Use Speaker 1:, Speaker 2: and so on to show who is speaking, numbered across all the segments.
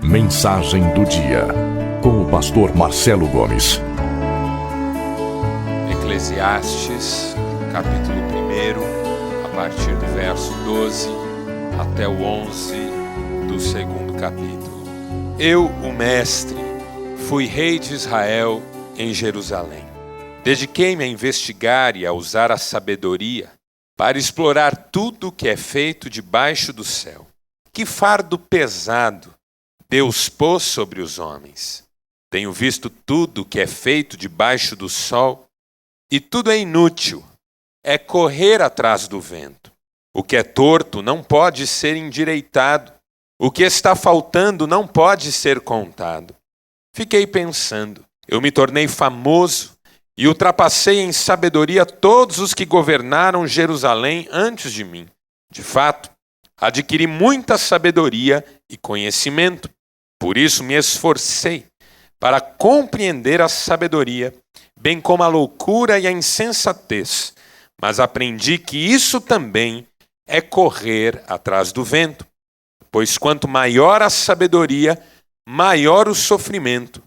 Speaker 1: Mensagem do dia, com o pastor Marcelo Gomes.
Speaker 2: Eclesiastes, capítulo 1, a partir do verso 12 até o 11 do segundo capítulo. Eu, o mestre, fui rei de Israel em Jerusalém. Dediquei-me a investigar e a usar a sabedoria para explorar tudo o que é feito debaixo do céu. Que fardo pesado Deus pôs sobre os homens. Tenho visto tudo o que é feito debaixo do sol, e tudo é inútil, é correr atrás do vento. O que é torto não pode ser endireitado, o que está faltando não pode ser contado. Fiquei pensando, eu me tornei famoso e ultrapassei em sabedoria todos os que governaram Jerusalém antes de mim. De fato, adquiri muita sabedoria e conhecimento. Por isso me esforcei para compreender a sabedoria, bem como a loucura e a insensatez. Mas aprendi que isso também é correr atrás do vento. Pois quanto maior a sabedoria, maior o sofrimento.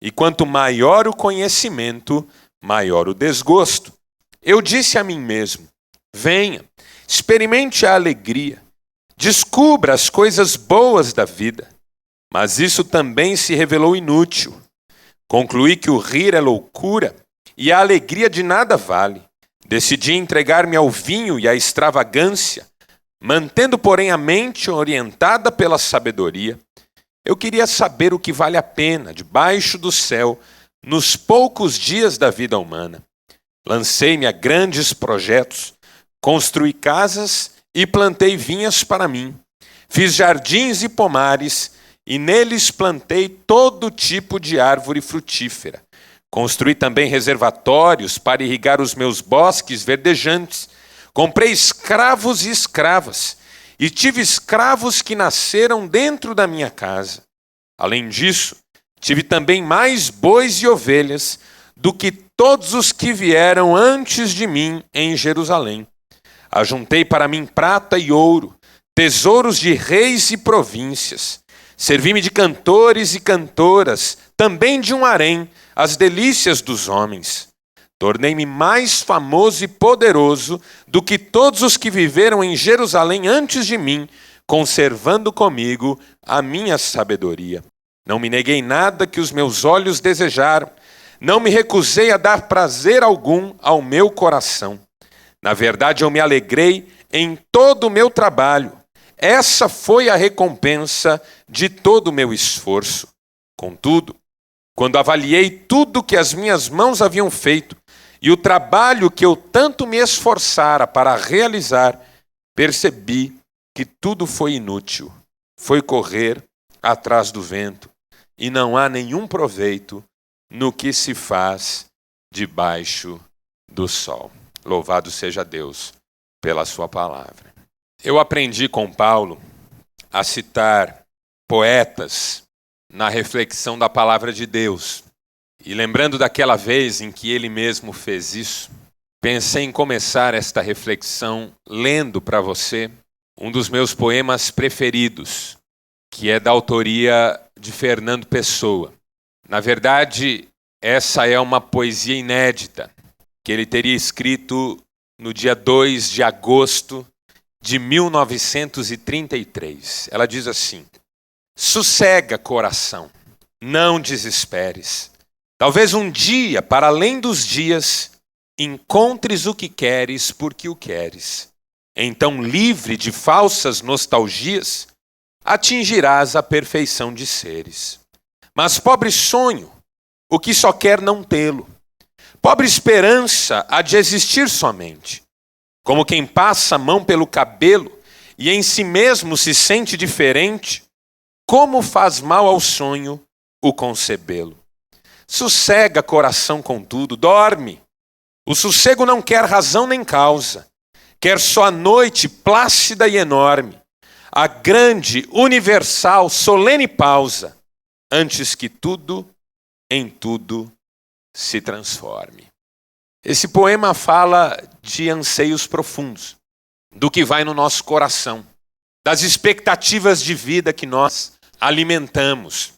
Speaker 2: E quanto maior o conhecimento, maior o desgosto. Eu disse a mim mesmo: venha, experimente a alegria, descubra as coisas boas da vida. Mas isso também se revelou inútil. Concluí que o rir é loucura e a alegria de nada vale. Decidi entregar-me ao vinho e à extravagância, mantendo, porém, a mente orientada pela sabedoria. Eu queria saber o que vale a pena debaixo do céu nos poucos dias da vida humana. Lancei-me a grandes projetos, construí casas e plantei vinhas para mim. Fiz jardins e pomares e neles plantei todo tipo de árvore frutífera. Construí também reservatórios para irrigar os meus bosques verdejantes. Comprei escravos e escravas, e tive escravos que nasceram dentro da minha casa. Além disso, tive também mais bois e ovelhas do que todos os que vieram antes de mim em Jerusalém. Ajuntei para mim prata e ouro, tesouros de reis e províncias. Servi-me de cantores e cantoras, também de um harém, as delícias dos homens. Tornei-me mais famoso e poderoso do que todos os que viveram em Jerusalém antes de mim, conservando comigo a minha sabedoria. Não me neguei nada que os meus olhos desejaram, não me recusei a dar prazer algum ao meu coração. Na verdade, eu me alegrei em todo o meu trabalho. Essa foi a recompensa de todo o meu esforço. Contudo, quando avaliei tudo que as minhas mãos haviam feito e o trabalho que eu tanto me esforçara para realizar, percebi que tudo foi inútil. Foi correr atrás do vento e não há nenhum proveito no que se faz debaixo do sol. Louvado seja Deus pela sua palavra. Eu aprendi com Paulo a citar poetas na reflexão da palavra de Deus. E lembrando daquela vez em que ele mesmo fez isso, pensei em começar esta reflexão lendo para você um dos meus poemas preferidos, que é da autoria de Fernando Pessoa. Na verdade, essa é uma poesia inédita, que ele teria escrito no dia 2 de agosto de 1933. Ela diz assim: sossega, coração, não desesperes. Talvez um dia, para além dos dias, encontres o que queres porque o queres. Então, livre de falsas nostalgias, atingirás a perfeição de seres. Mas pobre sonho, o que só quer não tê-lo. Pobre esperança há de existir somente. Como quem passa a mão pelo cabelo e em si mesmo se sente diferente, como faz mal ao sonho o concebê-lo. Sossega, coração, contudo, dorme. O sossego não quer razão nem causa, quer só a noite plácida e enorme, a grande, universal, solene pausa, antes que tudo em tudo se transforme. Esse poema fala de anseios profundos, do que vai no nosso coração, das expectativas de vida que nós alimentamos.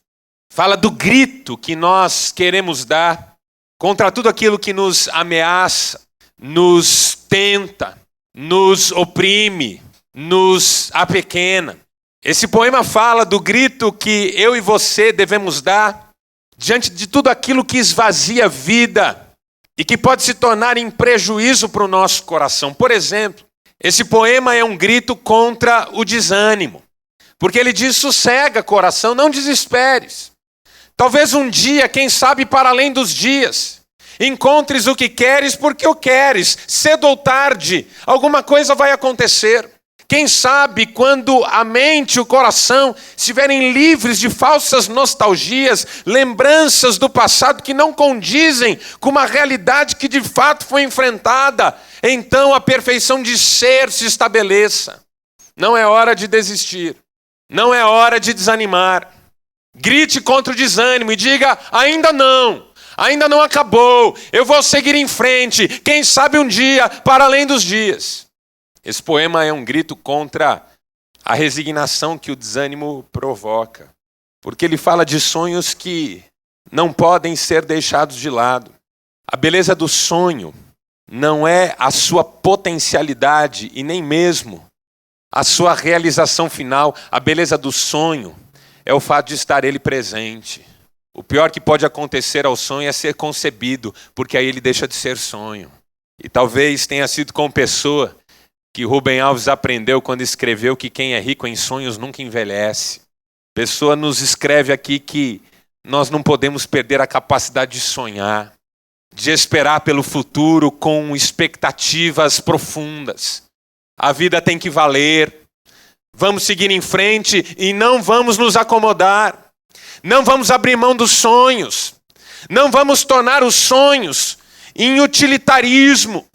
Speaker 2: Fala do grito que nós queremos dar contra tudo aquilo que nos ameaça, nos tenta, nos oprime, nos apequena. Esse poema fala do grito que eu e você devemos dar diante de tudo aquilo que esvazia a vida e que pode se tornar em prejuízo para o nosso coração. Por exemplo, esse poema é um grito contra o desânimo, porque ele diz: sossega, coração, não desesperes. Talvez um dia, quem sabe para além dos dias, encontres o que queres porque o queres. Cedo ou tarde, alguma coisa vai acontecer. Quem sabe quando a mente e o coração estiverem livres de falsas nostalgias, lembranças do passado que não condizem com uma realidade que de fato foi enfrentada, então a perfeição de ser se estabeleça. Não é hora de desistir, não é hora de desanimar. Grite contra o desânimo e diga: ainda não acabou, eu vou seguir em frente, quem sabe um dia, para além dos dias. Esse poema é um grito contra a resignação que o desânimo provoca, porque ele fala de sonhos que não podem ser deixados de lado. A beleza do sonho não é a sua potencialidade e nem mesmo a sua realização final. A beleza do sonho é o fato de estar ele presente. O pior que pode acontecer ao sonho é ser concebido, porque aí ele deixa de ser sonho. E talvez tenha sido com Pessoa que Rubem Alves aprendeu quando escreveu que quem é rico em sonhos nunca envelhece. Pessoa nos escreve aqui que nós não podemos perder a capacidade de sonhar, de esperar pelo futuro com expectativas profundas. A vida tem que valer. Vamos seguir em frente e não vamos nos acomodar. Não vamos abrir mão dos sonhos. Não vamos tornar os sonhos em utilitarismo,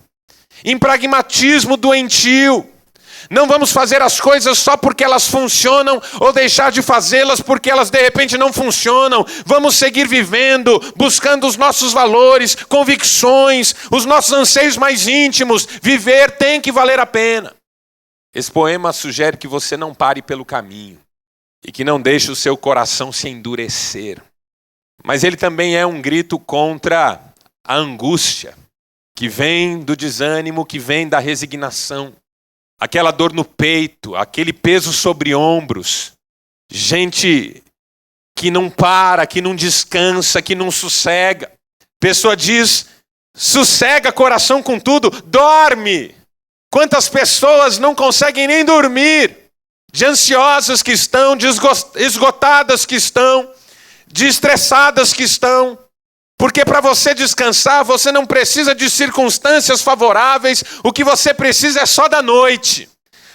Speaker 2: em pragmatismo doentio. Não vamos fazer as coisas só porque elas funcionam ou deixar de fazê-las porque elas de repente não funcionam. Vamos seguir vivendo, buscando os nossos valores, convicções, os nossos anseios mais íntimos. Viver tem que valer a pena. Esse poema sugere que você não pare pelo caminho e que não deixe o seu coração se endurecer. Mas ele também é um grito contra a angústia, que vem do desânimo, que vem da resignação. Aquela dor no peito, aquele peso sobre ombros. Gente que não para, que não descansa, que não sossega. Pessoa diz: sossega, coração, com tudo, dorme. Quantas pessoas não conseguem nem dormir, de ansiosas que estão, de esgotadas que estão, de estressadas que estão. Porque para você descansar, você não precisa de circunstâncias favoráveis, o que você precisa é só da noite.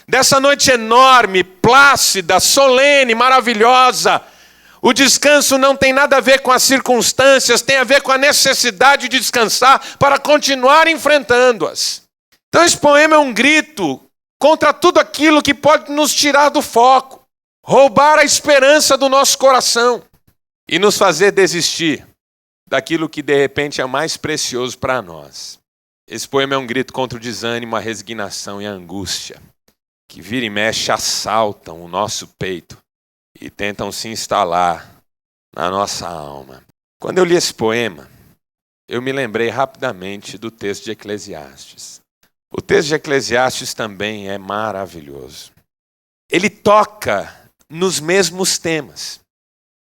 Speaker 2: Dessa noite enorme, plácida, solene, maravilhosa. O descanso não tem nada a ver com as circunstâncias, tem a ver com a necessidade de descansar para continuar enfrentando-as. Então esse poema é um grito contra tudo aquilo que pode nos tirar do foco, roubar a esperança do nosso coração e nos fazer desistir daquilo que de repente é mais precioso para nós. Esse poema é um grito contra o desânimo, a resignação e a angústia, que vira e mexe assaltam o nosso peito e tentam se instalar na nossa alma. Quando eu li esse poema, eu me lembrei rapidamente do texto de Eclesiastes. O texto de Eclesiastes também é maravilhoso. Ele toca nos mesmos temas.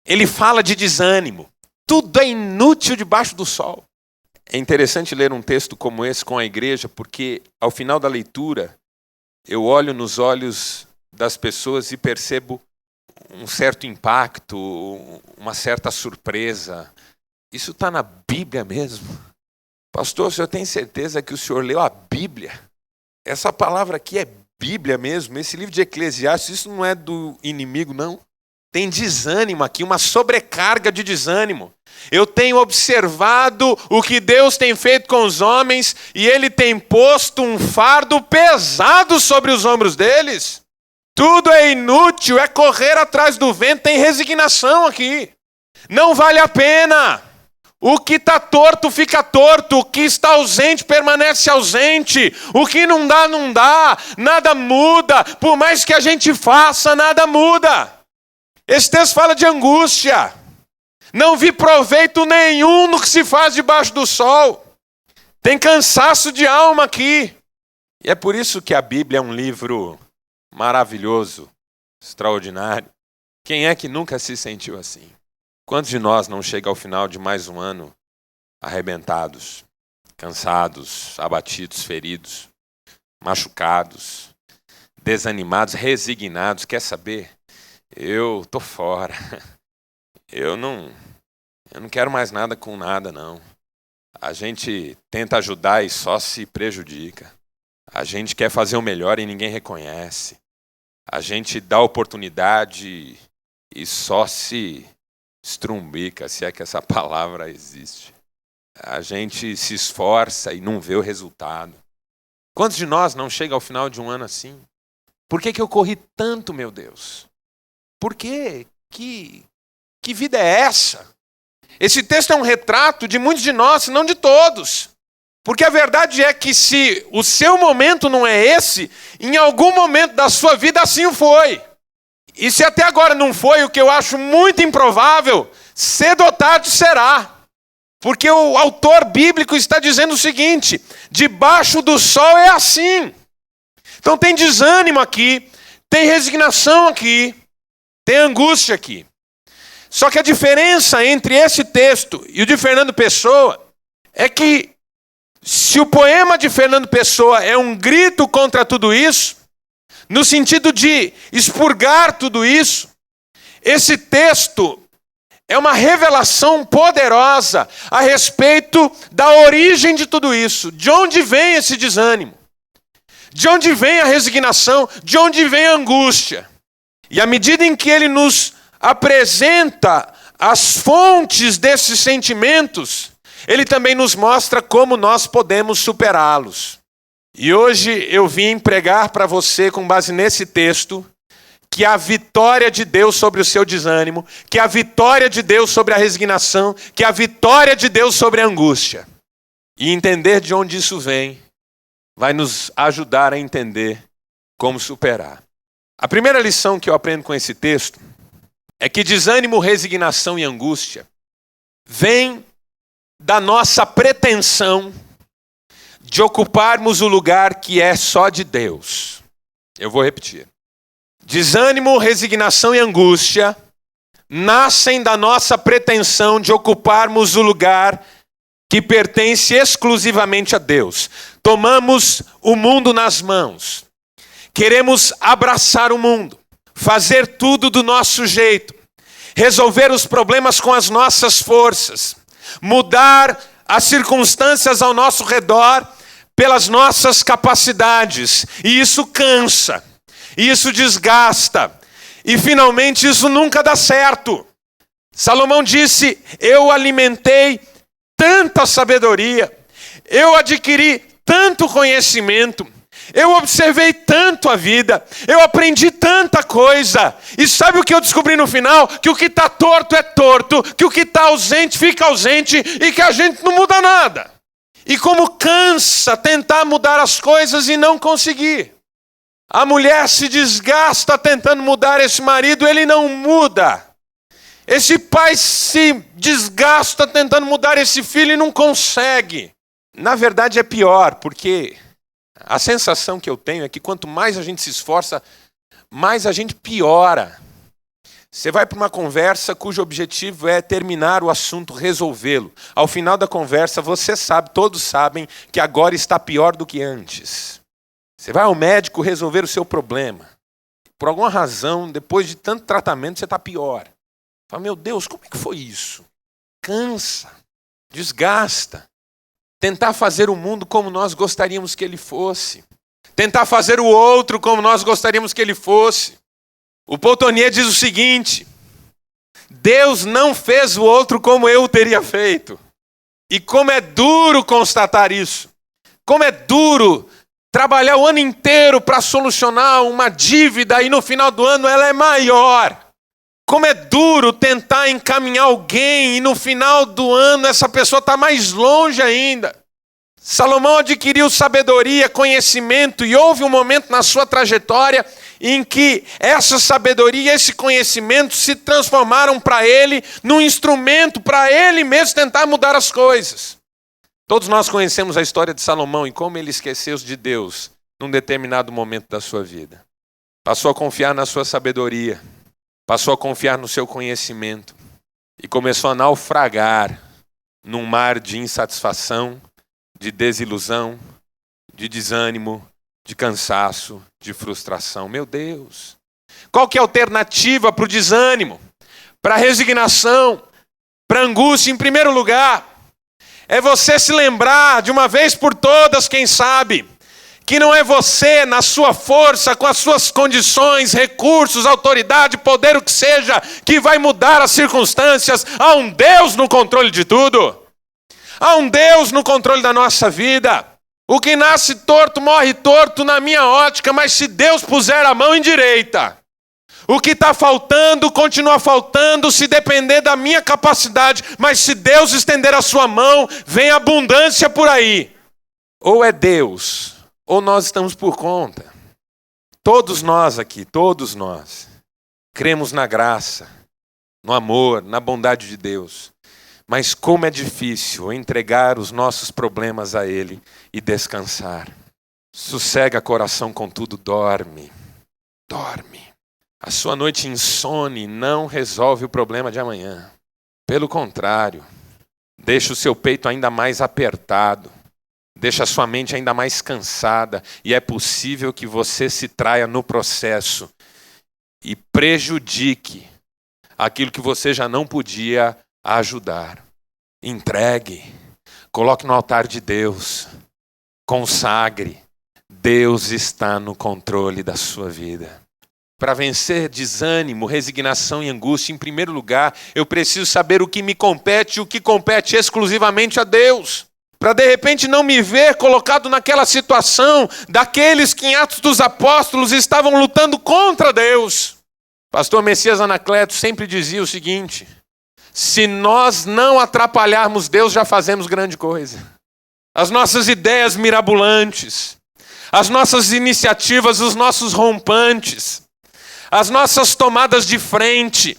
Speaker 2: Ele fala de desânimo. Tudo é inútil debaixo do sol. É interessante ler um texto como esse com a igreja, porque ao final da leitura, eu olho nos olhos das pessoas e percebo um certo impacto, uma certa surpresa. Isso está na Bíblia mesmo? Pastor, o senhor tem certeza que o senhor leu a Bíblia? Essa palavra aqui é Bíblia mesmo? Esse livro de Eclesiastes, isso não é do inimigo, não? Tem desânimo aqui, uma sobrecarga de desânimo. Eu tenho observado o que Deus tem feito com os homens e Ele tem posto um fardo pesado sobre os ombros deles. Tudo é inútil, é correr atrás do vento, tem resignação aqui. Não vale a pena. O que está torto fica torto, o que está ausente permanece ausente. O que não dá, não dá. Nada muda, por mais que a gente faça, nada muda. Esse texto fala de angústia. Não vi proveito nenhum no que se faz debaixo do sol. Tem cansaço de alma aqui. E é por isso que a Bíblia é um livro maravilhoso, extraordinário. Quem é que nunca se sentiu assim? Quantos de nós não chega ao final de mais um ano arrebentados, cansados, abatidos, feridos, machucados, desanimados, resignados? Quer saber? Eu tô fora. Eu não quero mais nada com nada, não. A gente tenta ajudar e só se prejudica. A gente quer fazer o melhor e ninguém reconhece. A gente dá oportunidade e só se estrumbica, se é que essa palavra existe. A gente se esforça e não vê o resultado. Quantos de nós não chega ao final de um ano assim? Por que eu corri tanto, meu Deus? Por quê? Que vida é essa? Esse texto é um retrato de muitos de nós, não de todos. Porque a verdade é que se o seu momento não é esse, em algum momento da sua vida assim o foi. E se até agora não foi, o que eu acho muito improvável, cedo ou tarde será. Porque o autor bíblico está dizendo o seguinte: debaixo do sol é assim. Então tem desânimo aqui, tem resignação aqui, tem angústia aqui. Só que a diferença entre esse texto e o de Fernando Pessoa é que se o poema de Fernando Pessoa é um grito contra tudo isso, no sentido de expurgar tudo isso, esse texto é uma revelação poderosa a respeito da origem de tudo isso. De onde vem esse desânimo? De onde vem a resignação? De onde vem a angústia? E à medida em que ele nos apresenta as fontes desses sentimentos, ele também nos mostra como nós podemos superá-los. E hoje eu vim pregar para você, com base nesse texto, que a vitória de Deus sobre o seu desânimo, que a vitória de Deus sobre a resignação, que a vitória de Deus sobre a angústia. E entender de onde isso vem vai nos ajudar a entender como superar. A primeira lição que eu aprendo com esse texto é que desânimo, resignação e angústia vêm da nossa pretensão de ocuparmos o lugar que é só de Deus. Eu vou repetir. Desânimo, resignação e angústia nascem da nossa pretensão de ocuparmos o lugar que pertence exclusivamente a Deus. Tomamos o mundo nas mãos. Queremos abraçar o mundo, fazer tudo do nosso jeito, resolver os problemas com as nossas forças, mudar as circunstâncias ao nosso redor pelas nossas capacidades. E isso cansa, e isso desgasta, e finalmente isso nunca dá certo. Salomão disse: eu alimentei tanta sabedoria, eu adquiri tanto conhecimento, eu observei tanto a vida, eu aprendi tanta coisa. E sabe o que eu descobri no final? Que o que está torto é torto, que o que está ausente fica ausente e que a gente não muda nada. E como cansa tentar mudar as coisas e não conseguir. A mulher se desgasta tentando mudar esse marido, ele não muda. Esse pai se desgasta tentando mudar esse filho e não consegue. Na verdade é pior, porque a sensação que eu tenho é que quanto mais a gente se esforça, mais a gente piora. Você vai para uma conversa cujo objetivo é terminar o assunto, resolvê-lo. Ao final da conversa, você sabe, todos sabem, que agora está pior do que antes. Você vai ao médico resolver o seu problema. Por alguma razão, depois de tanto tratamento, você está pior. Fala, meu Deus, como é que foi isso? Cansa, desgasta. Tentar fazer o mundo como nós gostaríamos que ele fosse. Tentar fazer o outro como nós gostaríamos que ele fosse. O Poutonier diz o seguinte: Deus não fez o outro como eu o teria feito. E como é duro constatar isso. Como é duro trabalhar o ano inteiro para solucionar uma dívida e no final do ano ela é maior. Como é duro tentar encaminhar alguém e no final do ano essa pessoa está mais longe ainda. Salomão adquiriu sabedoria, conhecimento, e houve um momento na sua trajetória em que essa sabedoria, esse conhecimento se transformaram para ele num instrumento para ele mesmo tentar mudar as coisas. Todos nós conhecemos a história de Salomão e como ele esqueceu-se de Deus num determinado momento da sua vida. Passou a confiar na sua sabedoria, passou a confiar no seu conhecimento e começou a naufragar num mar de insatisfação, de desilusão, de desânimo, de cansaço, de frustração. Meu Deus! Qual que é a alternativa para o desânimo, para a resignação, para a angústia? Em primeiro lugar, é você se lembrar de uma vez por todas, quem sabe, que não é você, na sua força, com as suas condições, recursos, autoridade, poder, o que seja, que vai mudar as circunstâncias. Há um Deus no controle de tudo. Há um Deus no controle da nossa vida. O que nasce torto, morre torto na minha ótica, mas se Deus puser a mão endireita, o que está faltando, continua faltando, se depender da minha capacidade, mas se Deus estender a sua mão, vem abundância por aí. Ou é Deus, ou nós estamos por conta. Todos nós aqui, todos nós, cremos na graça, no amor, na bondade de Deus. Mas como é difícil entregar os nossos problemas a Ele e descansar. Sossega coração, contudo, dorme. Dorme. A sua noite insone não resolve o problema de amanhã. Pelo contrário, deixa o seu peito ainda mais apertado. Deixa a sua mente ainda mais cansada. E é possível que você se traia no processo e prejudique aquilo que você já não podia ajudar. Entregue, coloque no altar de Deus, consagre. Deus está no controle da sua vida. Para vencer desânimo, resignação e angústia, em primeiro lugar, eu preciso saber o que me compete e o que compete exclusivamente a Deus. Para de repente não me ver colocado naquela situação daqueles que em Atos dos Apóstolos estavam lutando contra Deus. Pastor Messias Anacleto sempre dizia o seguinte: se nós não atrapalharmos Deus, já fazemos grande coisa. As nossas ideias mirabolantes, as nossas iniciativas, os nossos rompantes, as nossas tomadas de frente,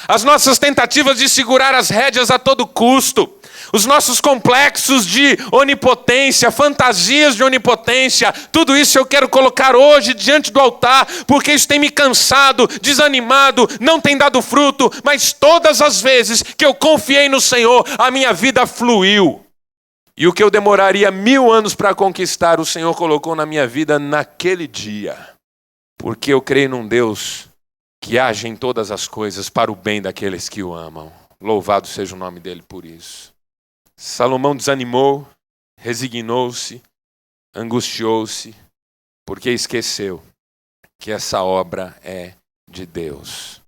Speaker 2: as nossas tentativas de segurar as rédeas a todo custo, os nossos complexos de onipotência, fantasias de onipotência, tudo isso eu quero colocar hoje diante do altar, porque isso tem me cansado, desanimado, não tem dado fruto, mas todas as vezes que eu confiei no Senhor, a minha vida fluiu. E o que eu demoraria 1000 anos para conquistar, o Senhor colocou na minha vida naquele dia. Porque eu creio num Deus que age em todas as coisas para o bem daqueles que o amam. Louvado seja o nome dele por isso. Salomão desanimou, resignou-se, angustiou-se, porque esqueceu que essa obra é de Deus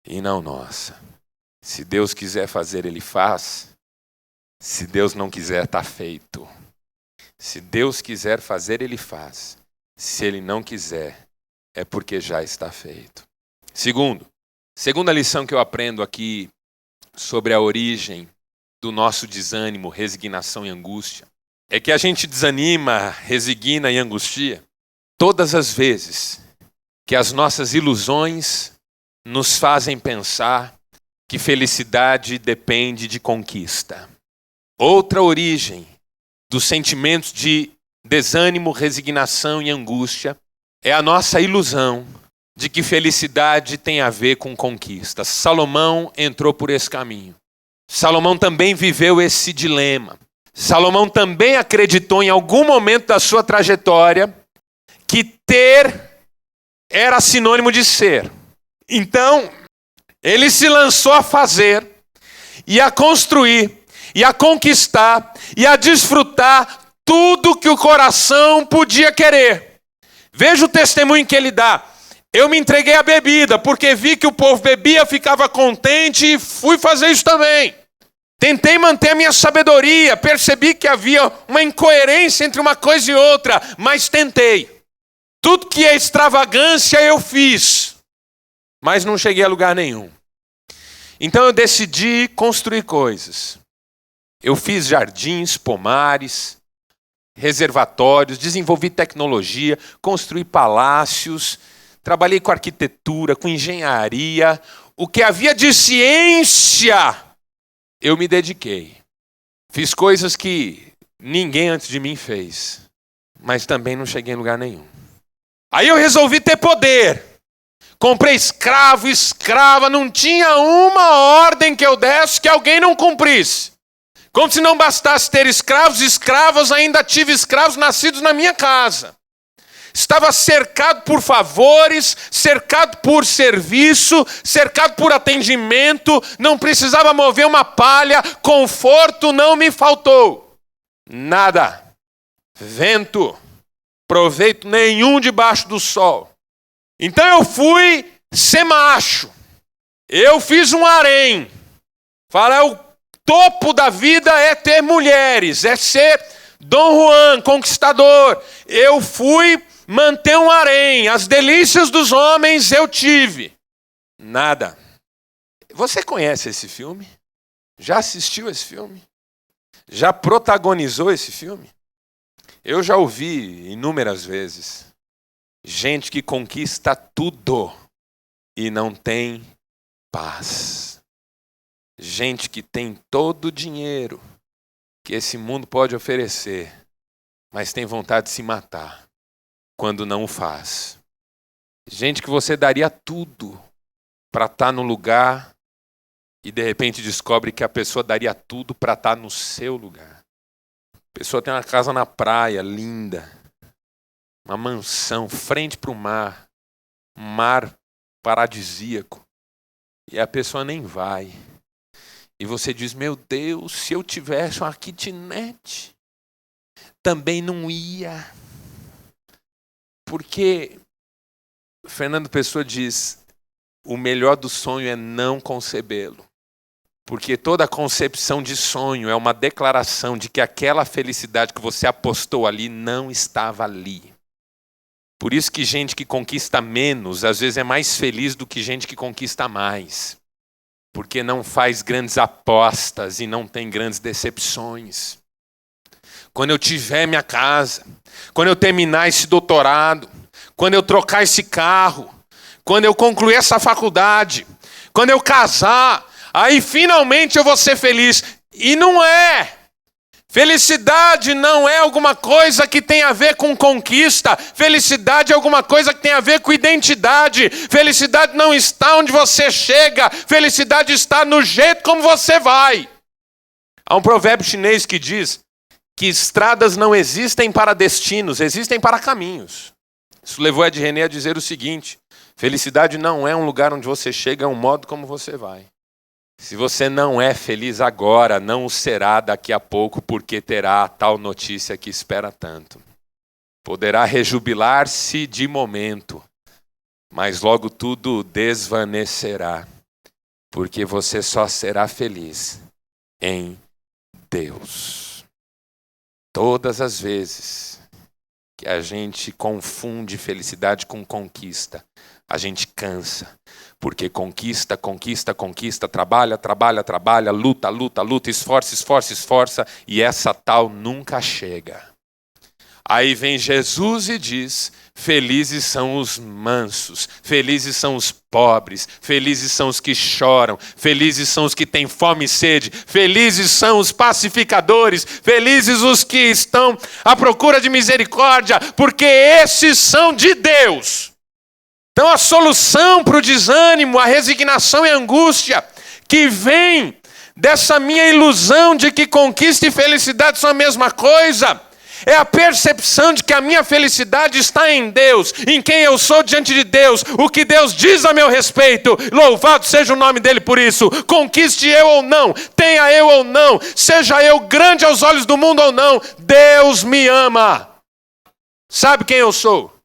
Speaker 2: e não nossa. Se Deus quiser fazer, Ele faz. Se Deus não quiser, está feito. Se Deus quiser fazer, Ele faz. Se Ele não quiser, é porque já está feito. Segunda lição que eu aprendo aqui sobre a origem do nosso desânimo, resignação e angústia, é que a gente desanima, resigna e angustia todas as vezes que as nossas ilusões nos fazem pensar que felicidade depende de conquista. Outra origem dos sentimentos de desânimo, resignação e angústia é a nossa ilusão de que felicidade tem a ver com conquista. Salomão entrou por esse caminho. Salomão também viveu esse dilema. Salomão também acreditou em algum momento da sua trajetória que ter era sinônimo de ser. Então, ele se lançou a fazer e a construir e a conquistar e a desfrutar tudo que o coração podia querer. Veja o testemunho que ele dá. Eu me entreguei à bebida, porque vi que o povo bebia, ficava contente e fui fazer isso também. Tentei manter a minha sabedoria, percebi que havia uma incoerência entre uma coisa e outra, mas tentei. Tudo que é extravagância eu fiz, mas não cheguei a lugar nenhum. Então eu decidi construir coisas. Eu fiz jardins, pomares, reservatórios, desenvolvi tecnologia, construí palácios, trabalhei com arquitetura, com engenharia. O que havia de ciência, eu me dediquei. Fiz coisas que ninguém antes de mim fez, mas também não cheguei em lugar nenhum. Aí eu resolvi ter poder. Comprei escravo, escrava, não tinha uma ordem que eu desse que alguém não cumprisse. Como se não bastasse ter escravos, escravas, ainda tive escravos nascidos na minha casa. Estava cercado por favores, cercado por serviço, cercado por atendimento, não precisava mover uma palha, conforto não me faltou. Nada. Vento, proveito nenhum debaixo do sol. Então eu fui ser macho. Eu fiz um harém. Fala, o topo da vida é ter mulheres, é ser Dom Juan, conquistador. Eu fui manter um harém. As delícias dos homens eu tive. Nada. Você conhece esse filme? Já assistiu esse filme? Já protagonizou esse filme? Eu já ouvi inúmeras vezes. Gente que conquista tudo e não tem paz. Gente que tem todo o dinheiro que esse mundo pode oferecer, mas tem vontade de se matar quando não o faz. Gente que você daria tudo para estar no lugar e de repente descobre que a pessoa daria tudo para estar no seu lugar. A pessoa tem uma casa na praia, linda. Uma mansão, frente para o mar. Um mar paradisíaco. E a pessoa nem vai. E você diz, meu Deus, se eu tivesse uma kitnet, também não ia. Porque Fernando Pessoa diz, o melhor do sonho é não concebê-lo. Porque toda concepção de sonho é uma declaração de que aquela felicidade que você apostou ali não estava ali. Por isso que gente que conquista menos, às vezes é mais feliz do que gente que conquista mais. Porque não faz grandes apostas e não tem grandes decepções. Quando eu tiver minha casa, quando eu terminar esse doutorado, quando eu trocar esse carro, quando eu concluir essa faculdade, quando eu casar, aí finalmente eu vou ser feliz. E não é. Felicidade não é alguma coisa que tem a ver com conquista. Felicidade é alguma coisa que tem a ver com identidade. Felicidade não está onde você chega. Felicidade está no jeito como você vai. Há um provérbio chinês que diz que estradas não existem para destinos, existem para caminhos. Isso levou Ed René a dizer o seguinte: felicidade não é um lugar onde você chega, é um modo como você vai. Se você não é feliz agora, não o será daqui a pouco, porque terá a tal notícia que espera tanto. Poderá rejubilar-se de momento, mas logo tudo desvanecerá, porque você só será feliz em Deus. Todas as vezes que a gente confunde felicidade com conquista, a gente cansa. Porque conquista, trabalha, luta, esforça, e essa tal nunca chega. Aí vem Jesus e diz, felizes são os mansos, felizes são os pobres, felizes são os que choram, felizes são os que têm fome e sede, felizes são os pacificadores, felizes os que estão à procura de misericórdia, porque esses são de Deus. Então a solução para o desânimo, a resignação e a angústia que vem dessa minha ilusão de que conquista e felicidade são a mesma coisa, é a percepção de que a minha felicidade está em Deus, em quem eu sou diante de Deus, o que Deus diz a meu respeito, louvado seja o nome dele por isso, conquiste eu ou não, tenha eu ou não, seja eu grande aos olhos do mundo ou não, Deus me ama, sabe quem eu sou?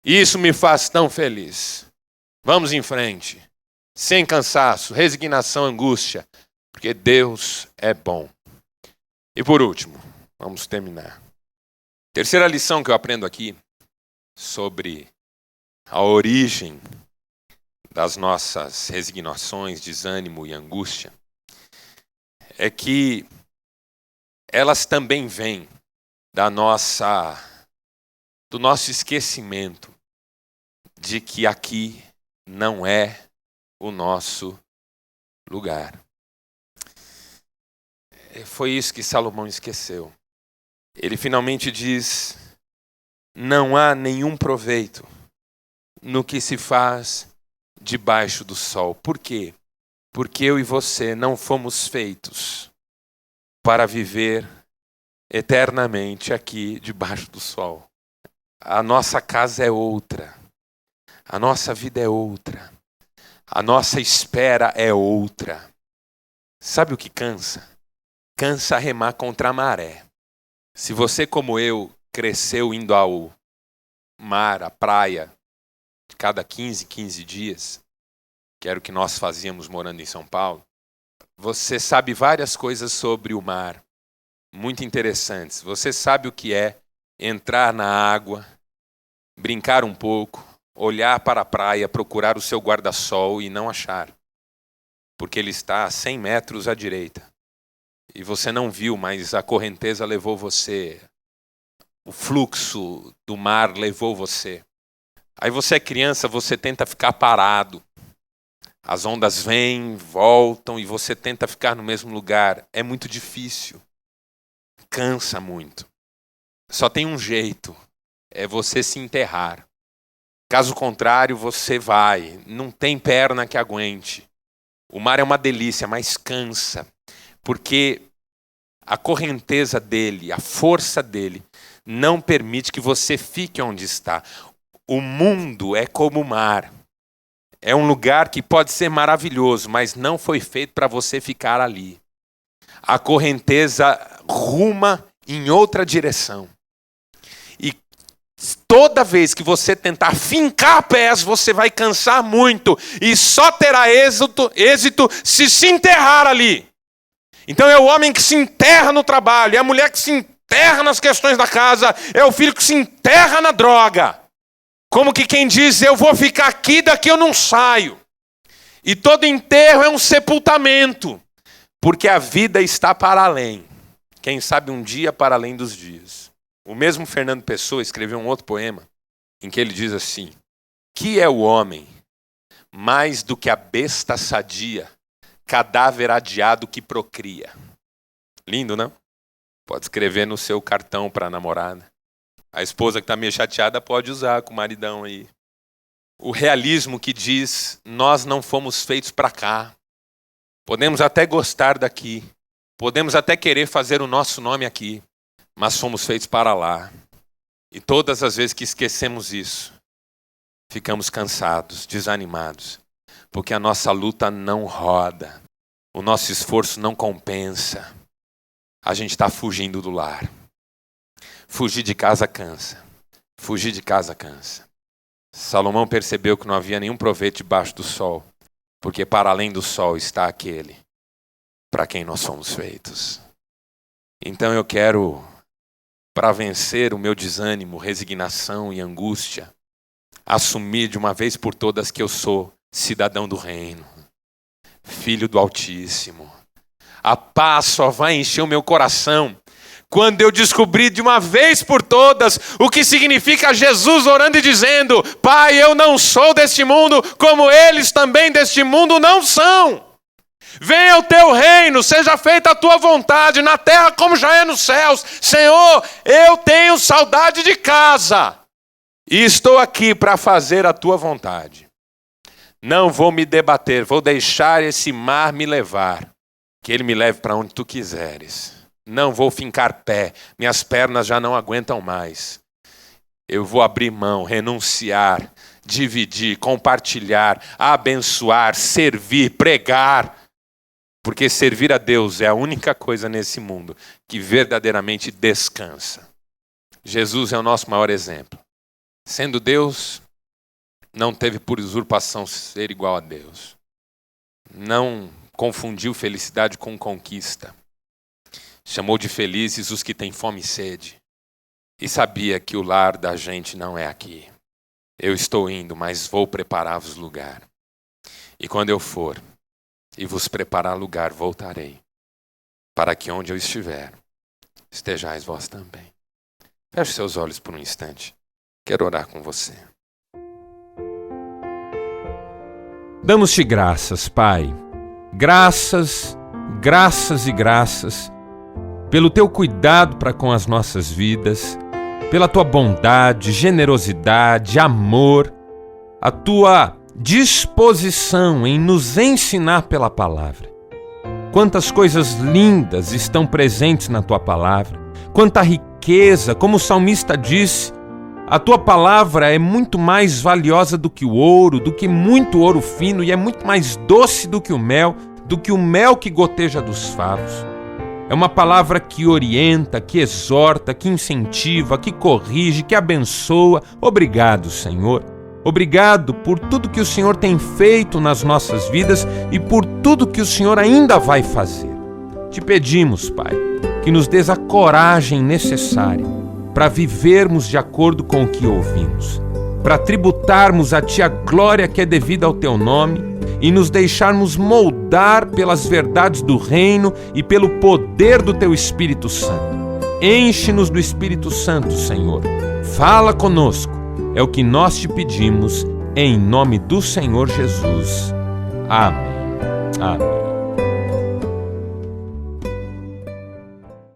Speaker 2: E isso me faz tão feliz. Vamos em frente. Sem cansaço, resignação, angústia. Porque Deus é bom. E por último, vamos terminar. Terceira lição que eu aprendo aqui sobre a origem das nossas resignações, desânimo e angústia é que elas também vêm do nosso esquecimento de que aqui não é o nosso lugar. Foi isso que Salomão esqueceu. Ele finalmente diz: não há nenhum proveito no que se faz debaixo do sol. Por quê? Porque eu e você não fomos feitos para viver eternamente aqui debaixo do sol. A nossa casa é outra. A nossa vida é outra. A nossa espera é outra. Sabe o que cansa? Cansa remar contra a maré. Se você, como eu, cresceu indo ao mar, à praia, de cada 15 dias, que era o que nós fazíamos morando em São Paulo, você sabe várias coisas sobre o mar, muito interessantes. Você sabe o que é entrar na água, brincar um pouco, olhar para a praia, procurar o seu guarda-sol e não achar, porque ele está a 100 metros à direita. E você não viu, mas a correnteza levou você. O fluxo do mar levou você. Aí você é criança, você tenta ficar parado. As ondas vêm, voltam e você tenta ficar no mesmo lugar. É muito difícil. Cansa muito. Só tem um jeito. É você se enterrar. Caso contrário, você vai. Não tem perna que aguente. O mar é uma delícia, mas cansa. Porque a correnteza dele, a força dele, não permite que você fique onde está. O mundo é como o mar. É um lugar que pode ser maravilhoso, mas não foi feito para você ficar ali. A correnteza ruma em outra direção. E toda vez que você tentar fincar pés, você vai cansar muito. E só terá êxito se enterrar ali. Então é o homem que se enterra no trabalho, é a mulher que se enterra nas questões da casa, é o filho que se enterra na droga. Como que quem diz, eu vou ficar aqui, daqui eu não saio. E todo enterro é um sepultamento, porque a vida está para além. Quem sabe um dia para além dos dias. O mesmo Fernando Pessoa escreveu um outro poema, em que ele diz assim: que é o homem mais do que a besta sadia, cadáver adiado que procria. Lindo, não? Pode escrever no seu cartão para a namorada. A esposa que está meio chateada pode usar com o maridão aí. O realismo que diz, nós não fomos feitos para cá. Podemos até gostar daqui. Podemos até querer fazer o nosso nome aqui. Mas fomos feitos para lá. E todas as vezes que esquecemos isso, ficamos cansados, desanimados. Porque a nossa luta não roda. O nosso esforço não compensa. A gente está fugindo do lar. Fugir de casa cansa. Fugir de casa cansa. Salomão percebeu que não havia nenhum proveito debaixo do sol. Porque para além do sol está aquele para quem nós somos feitos. Então eu quero, para vencer o meu desânimo, resignação e angústia, assumir de uma vez por todas que eu sou cidadão do reino, filho do Altíssimo. A paz só vai encher o meu coração quando eu descobrir de uma vez por todas o que significa Jesus orando e dizendo: Pai, eu não sou deste mundo, como eles também deste mundo não são. Venha o teu reino, seja feita a tua vontade, na terra como já é nos céus. Senhor, eu tenho saudade de casa e estou aqui para fazer a tua vontade. Não vou me debater, vou deixar esse mar me levar, que ele me leve para onde tu quiseres. Não vou fincar pé, minhas pernas já não aguentam mais. Eu vou abrir mão, renunciar, dividir, compartilhar, abençoar, servir, pregar. Porque servir a Deus é a única coisa nesse mundo que verdadeiramente descansa. Jesus é o nosso maior exemplo. Sendo Deus, não teve por usurpação ser igual a Deus. Não confundiu felicidade com conquista. Chamou de felizes os que têm fome e sede. E sabia que o lar da gente não é aqui. Eu estou indo, mas vou preparar-vos lugar. E quando eu for e vos preparar lugar, voltarei, para que onde eu estiver, estejais vós também. Feche seus olhos por um instante. Quero orar com você. Damos-te graças, Pai. Graças, graças e graças pelo teu cuidado para com as nossas vidas, pela tua bondade, generosidade, amor, a tua disposição em nos ensinar pela palavra. Quantas coisas lindas estão presentes na tua palavra, quanta riqueza, como o salmista disse, a tua palavra é muito mais valiosa do que o ouro, do que muito ouro fino, e é muito mais doce do que o mel que goteja dos favos. É uma palavra que orienta, que exorta, que incentiva, que corrige, que abençoa. Obrigado, Senhor. Obrigado por tudo que o Senhor tem feito nas nossas vidas e por tudo que o Senhor ainda vai fazer. Te pedimos, Pai, que nos dês a coragem necessária para vivermos de acordo com o que ouvimos, para tributarmos a Ti a glória que é devida ao Teu nome e nos deixarmos moldar pelas verdades do reino e pelo poder do Teu Espírito Santo. Enche-nos do Espírito Santo, Senhor. Fala conosco. É o que nós te pedimos, em nome do Senhor Jesus. Amém. Amém.